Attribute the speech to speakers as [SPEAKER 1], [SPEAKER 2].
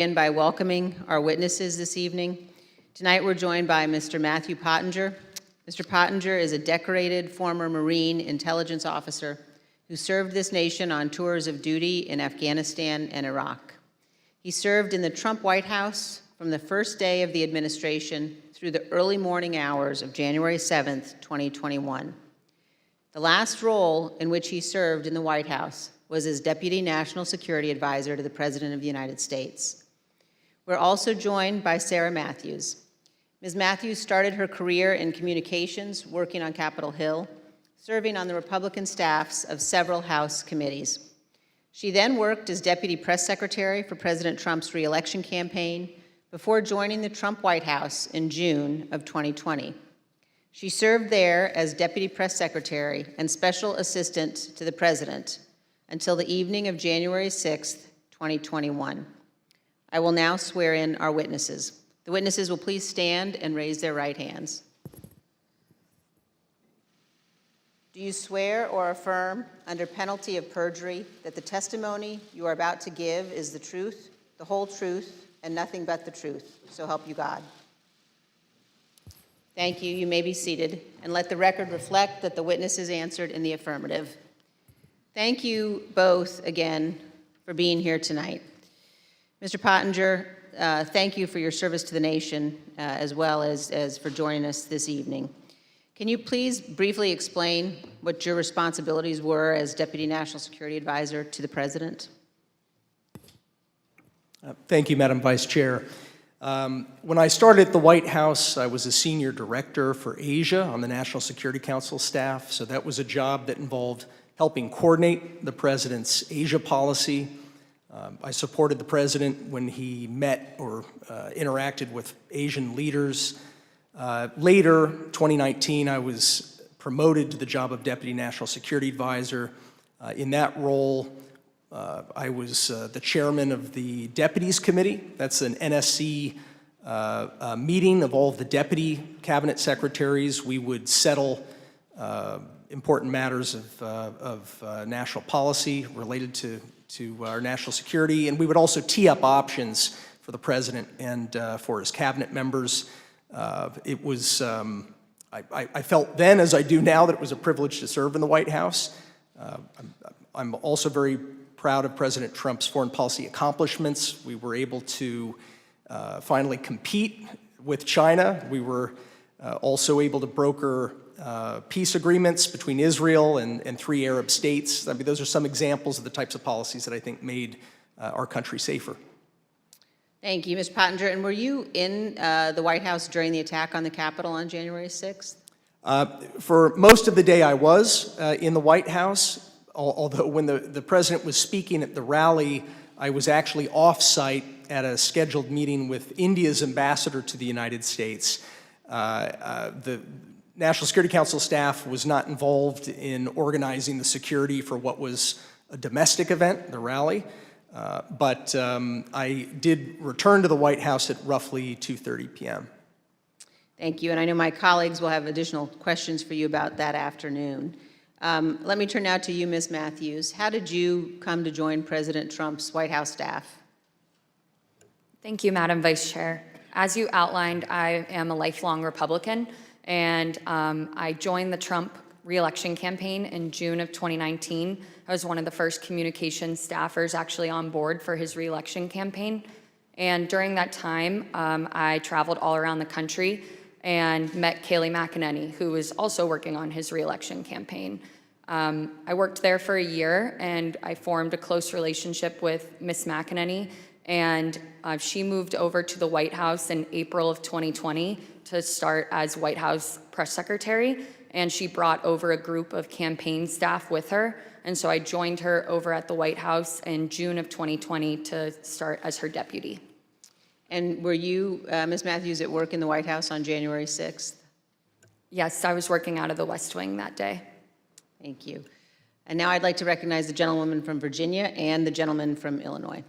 [SPEAKER 1] Begin by welcoming our witnesses this evening. Tonight we're joined by Mr. Matthew Pottinger. Mr. Pottinger is a decorated former Marine intelligence officer who served this nation on tours of duty in Afghanistan and Iraq. He served in the Trump White House from the first day of the administration through the early morning hours of January 7th, 2021. The last role in which he served in the White House was as Deputy National Security Advisor to the President of the United States. We're also joined by Sarah Matthews. Ms. Matthews started her career in communications, working on Capitol Hill, serving on the Republican staffs of several House committees. She then worked as Deputy Press Secretary for President Trump's re-election campaign before joining the Trump White House in June of 2020. She served there as Deputy Press Secretary and Special Assistant to the President until the evening of January 6th, 2021. I will now swear in our witnesses. The witnesses will please stand and raise their right hands. Do you swear or affirm, under penalty of perjury, that the testimony you are about to give is the truth, the whole truth, and nothing but the truth? So help you God. Thank you. You may be seated, and let the record reflect that the witnesses answered in the affirmative. Thank you both again for being here tonight. Mr. Pottinger, thank you for your service to the nation as well as for joining us this evening. Can you please briefly explain what your responsibilities were as Deputy National Security Advisor to the President?
[SPEAKER 2] Thank you, Madam Vice Chair. When I started at the White House, I was a senior director for Asia on the National Security Council staff, so that was a job that involved helping coordinate the President's Asia policy. I supported the President when he met or interacted with Asian leaders. Later, 2019, I was promoted to the job of Deputy National Security Advisor. In that role, I was the chairman of the Deputies Committee. That's an NSC meeting of all of the deputy cabinet secretaries. We would settle important matters of national policy related to our national security, and we would also tee up options for the President and for his cabinet members. It was, I felt then, as I do now, that it was a privilege to serve in the White House. I'm also very proud of President Trump's foreign policy accomplishments. We were able to finally compete with China. We were also able to broker peace agreements between Israel and 3 Arab states. I mean, those are some examples of the types of policies that I think made our country safer.
[SPEAKER 1] Thank you, Mr. Pottinger. And were you in the White House during the attack on the Capitol on January 6th?
[SPEAKER 2] For most of the day I was in the White House, although when the President was speaking at the rally, I was actually off-site at a scheduled meeting with India's ambassador to the United States. The National Security Council staff was not involved in organizing the security for what was a domestic event, the rally, but I did return to the White House at roughly 2:30 p.m.
[SPEAKER 1] Thank you, and I know my colleagues will have additional questions for you about that afternoon. Let me turn now to you, Ms. Matthews. How did you come to join President Trump's White House staff?
[SPEAKER 3] Thank you, Madam Vice Chair. As you outlined, I am a lifelong Republican, and I joined the Trump re-election campaign in June of 2019. I was one of the first communications staffers actually on board for his re-election campaign. And during that time, I traveled all around the country and met Kayleigh McEnany, who was also working on his re-election campaign. I worked there for a year, and I formed a close relationship with Ms. McEnany, and she moved over to the White House in April of 2020 to start as White House press secretary, and she brought over a group of campaign staff with her, and so I joined her over at the White House in June of 2020 to start as her deputy.
[SPEAKER 1] And were you, Ms. Matthews, at work in the White House on January 6th?
[SPEAKER 3] Yes, I was working out of the West Wing that day.
[SPEAKER 1] Thank you. And now I'd like to recognize the gentlewoman from Virginia and the gentleman from Illinois.